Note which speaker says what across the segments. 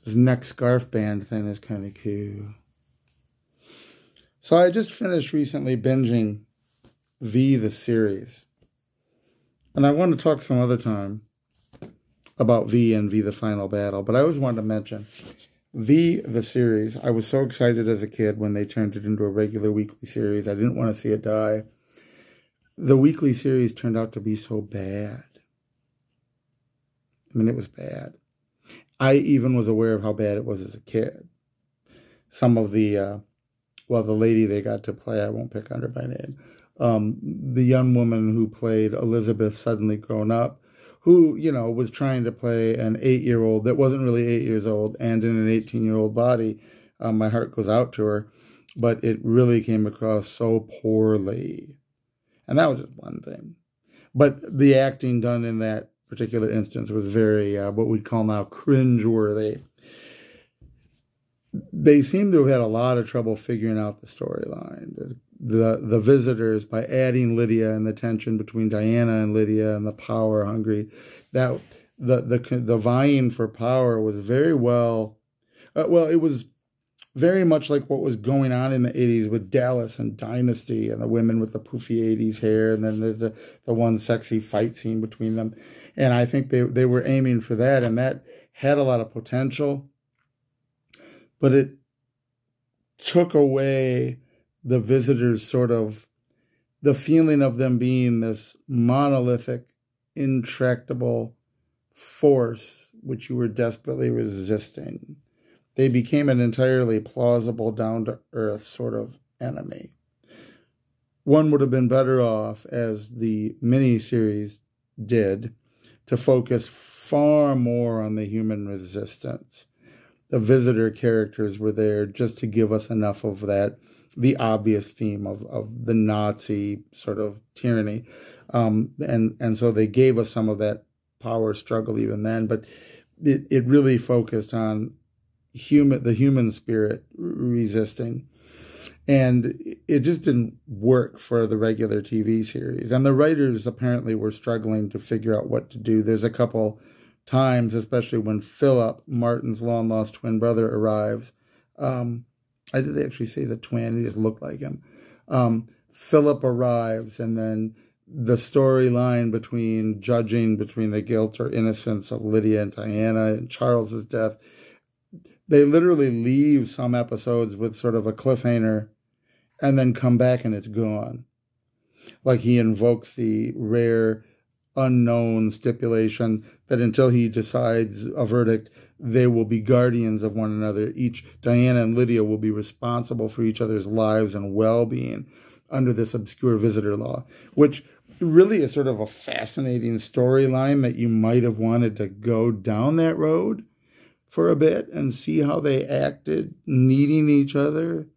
Speaker 1: This neck scarf band thing is kind of cool. So I just finished recently binging V the series. And I want to talk some other time about V and V the Final Battle, but I always wanted to mention V the series. I was so excited as a kid when they turned it into a regular weekly series. I didn't want to see it die. The weekly series turned out to be so bad. I mean, it was bad. I even was aware of how bad it was as a kid. Some of the, the lady they got to play, I won't pick on her by name, the young woman who played Elizabeth, suddenly grown up, who, was trying to play an 8-year-old that wasn't really 8 years old and in an 18-year-old body. My heart goes out to her, but it really came across so poorly. And that was just one thing. But the acting done in that particular instance was very, what we'd call now, cringeworthy. They seem to have had a lot of trouble figuring out the storyline. The visitors, by adding Lydia and the tension between Diana and Lydia and the power hungry, that the vying for power was very well, it was very much like what was going on in the 80s with Dallas and Dynasty and the women with the poofy 80s hair, and then there's the one sexy fight scene between them. And I think they were aiming for that, and that had a lot of potential. But it took away the visitors' sort of the feeling of them being this monolithic, intractable force which you were desperately resisting. They became an entirely plausible, down-to-earth sort of enemy. One would have been better off, as the miniseries did, to focus far more on the human resistance. The visitor characters were there just to give us enough of that, the obvious theme of the Nazi sort of tyranny. And so they gave us some of that power struggle even then, but it really focused on the human spirit resisting. And it just didn't work for the regular TV series. And the writers apparently were struggling to figure out what to do. There's a couple times, especially when Philip, Martin's long-lost twin brother, arrives. Did they actually say he's a twin? He just looked like him. Philip arrives, and then the storyline judging between the guilt or innocence of Lydia and Diana and Charles's death, they literally leave some episodes with sort of a cliffhanger and then come back and it's gone. Like he invokes the rare unknown stipulation that until he decides a verdict, they will be guardians of one another. Diana and Lydia will be responsible for each other's lives and well-being under this obscure visitor law, which really is sort of a fascinating storyline that you might have wanted to go down that road for a bit and see how they acted, needing each other.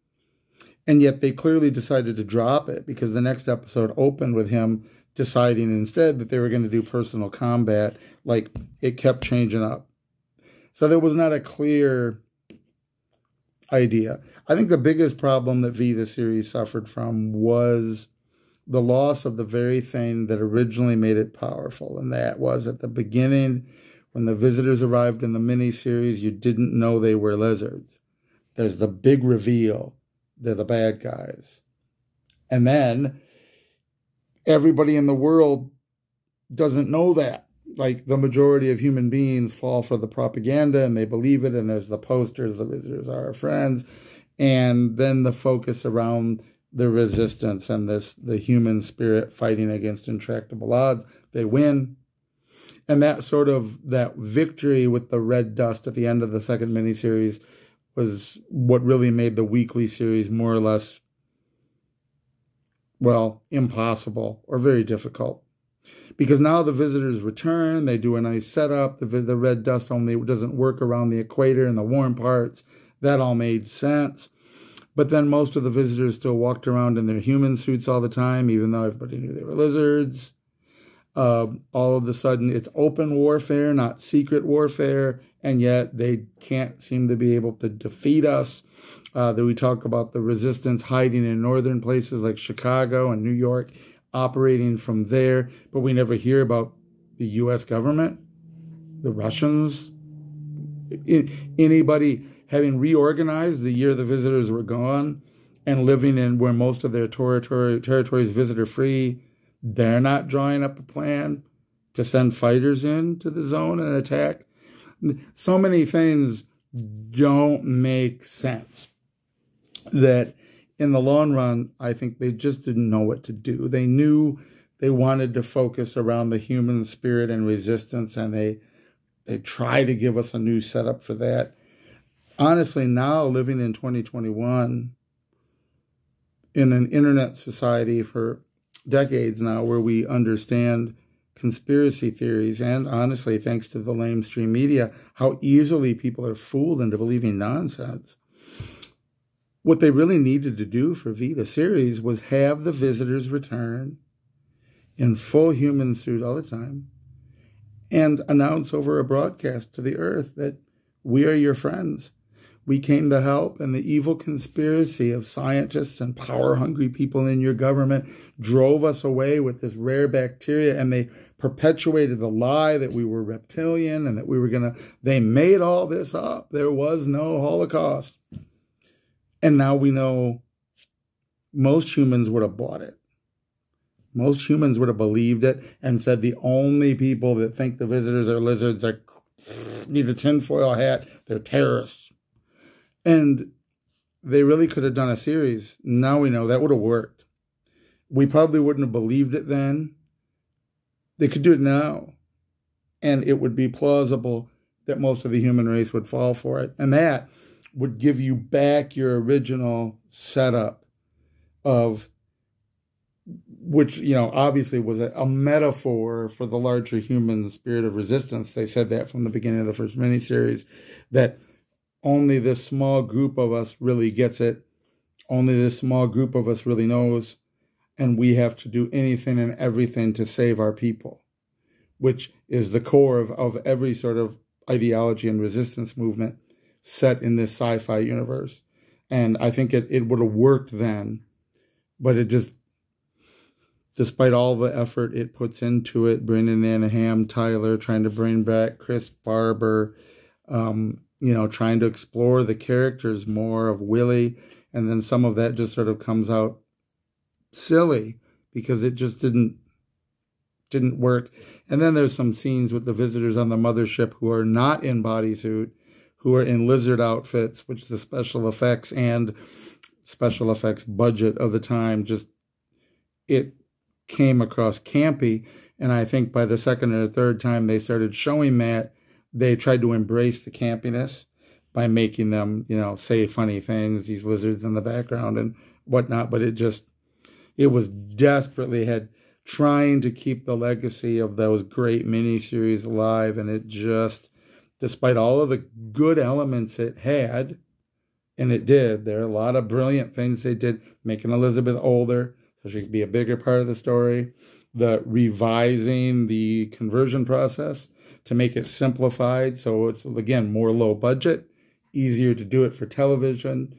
Speaker 1: And yet they clearly decided to drop it because the next episode opened with him deciding instead that they were going to do personal combat. Like, it kept changing up. So there was not a clear idea. I think the biggest problem that V, the series, suffered from was the loss of the very thing that originally made it powerful. And that was at the beginning, when the visitors arrived in the miniseries, you didn't know they were lizards. There's the big reveal. They're the bad guys. And then everybody in the world doesn't know that. Like, the majority of human beings fall for the propaganda and they believe it. And there's the posters, the visitors are our friends. And then the focus around the resistance and the human spirit fighting against intractable odds. They win. And that victory with the red dust at the end of the second miniseries was what really made the weekly series more or less, impossible or very difficult. Because now the visitors return, they do a nice setup, the red dust only doesn't work around the equator and the warm parts. That all made sense. But then most of the visitors still walked around in their human suits all the time, even though everybody knew they were lizards. All of a sudden, it's open warfare, not secret warfare, and yet they can't seem to be able to defeat us. Then we talk about the resistance hiding in northern places like Chicago and New York, operating from there, but we never hear about the U.S. government, the Russians, Anybody having reorganized the year the visitors were gone and living in where most of their territory is visitor free, they're not drawing up a plan to send fighters into the zone and attack. So many things don't make sense that in the long run, I think they just didn't know what to do. They knew they wanted to focus around the human spirit and resistance, and they tried to give us a new setup for that. Honestly, now living in 2021, in an internet society for decades now, where we understand conspiracy theories, and honestly, thanks to the lamestream media, how easily people are fooled into believing nonsense. What they really needed to do for V, the series, was have the visitors return in full human suit all the time and announce over a broadcast to the earth that we are your friends. We came to help, and the evil conspiracy of scientists and power-hungry people in your government drove us away with this rare bacteria, and they perpetuated the lie that we were reptilian and that we were they made all this up. There was no Holocaust. And now we know most humans would have bought it. Most humans would have believed it and said the only people that think the visitors are lizards need a tinfoil hat. They're terrorists. And they really could have done a series. Now we know that would have worked. We probably wouldn't have believed it then. They could do it now. And it would be plausible that most of the human race would fall for it. And that would give you back your original setup of, which, obviously was a metaphor for the larger human spirit of resistance. They said that from the beginning of the first miniseries, that only this small group of us really gets it. Only this small group of us really knows. And we have to do anything and everything to save our people, which is the core of every sort of ideology and resistance movement set in this sci-fi universe. And I think it would have worked then, but it just, despite all the effort it puts into it, bringing in Ham Tyler, trying to bring back Chris Barber, trying to explore the characters more of Willie, and then some of that just sort of comes out silly because it just didn't work. And then there's some scenes with the visitors on the mothership who are not in bodysuit, who are in lizard outfits, which the special effects budget of the time it came across campy. And I think by the second or third time they started showing that, they tried to embrace the campiness by making them, say funny things, these lizards in the background and whatnot. But it was desperately trying to keep the legacy of those great miniseries alive. And it just, despite all of the good elements it had, and it did, there are a lot of brilliant things they did, making Elizabeth older so she could be a bigger part of the story, the revising the conversion process to make it simplified so it's, again, more low budget, easier to do it for television,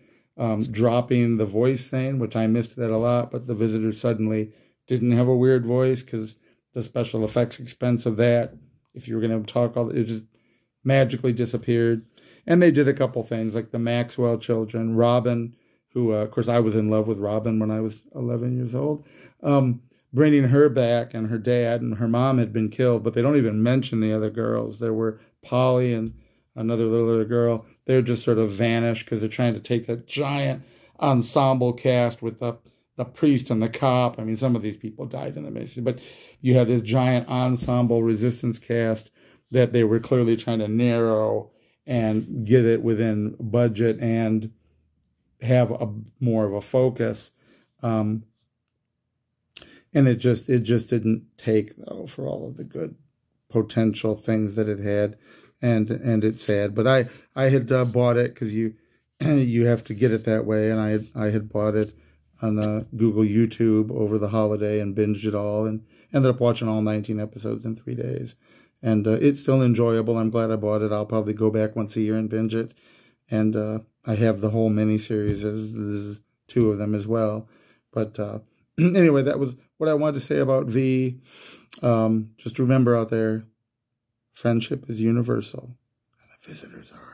Speaker 1: dropping the voice thing, which I missed that a lot, but the visitors suddenly didn't have a weird voice because the special effects expense of that, if you were going to talk, it just magically disappeared. And they did a couple things like the Maxwell children, Robin, who, of course, I was in love with Robin when I was 11 years old, bringing her back, and her dad and her mom had been killed, but they don't even mention the other girls. There were Polly and another little girl. They're just sort of vanished because they're trying to take that giant ensemble cast with the priest and the cop. I mean, some of these people died in the mission, but you had this giant ensemble resistance cast that they were clearly trying to narrow and get it within budget and have more of a focus. And it just didn't take, though, for all of the good potential things that it had, and it's sad. But I had bought it because you have to get it that way, and I had bought it on Google YouTube over the holiday and binged it all, and ended up watching all 19 episodes in 3 days. And it's still enjoyable. I'm glad I bought it. I'll probably go back once a year and binge it. And I have the whole miniseries. There's 2 of them as well. But anyway, that was what I wanted to say about V. Just remember out there, friendship is universal. And the visitors are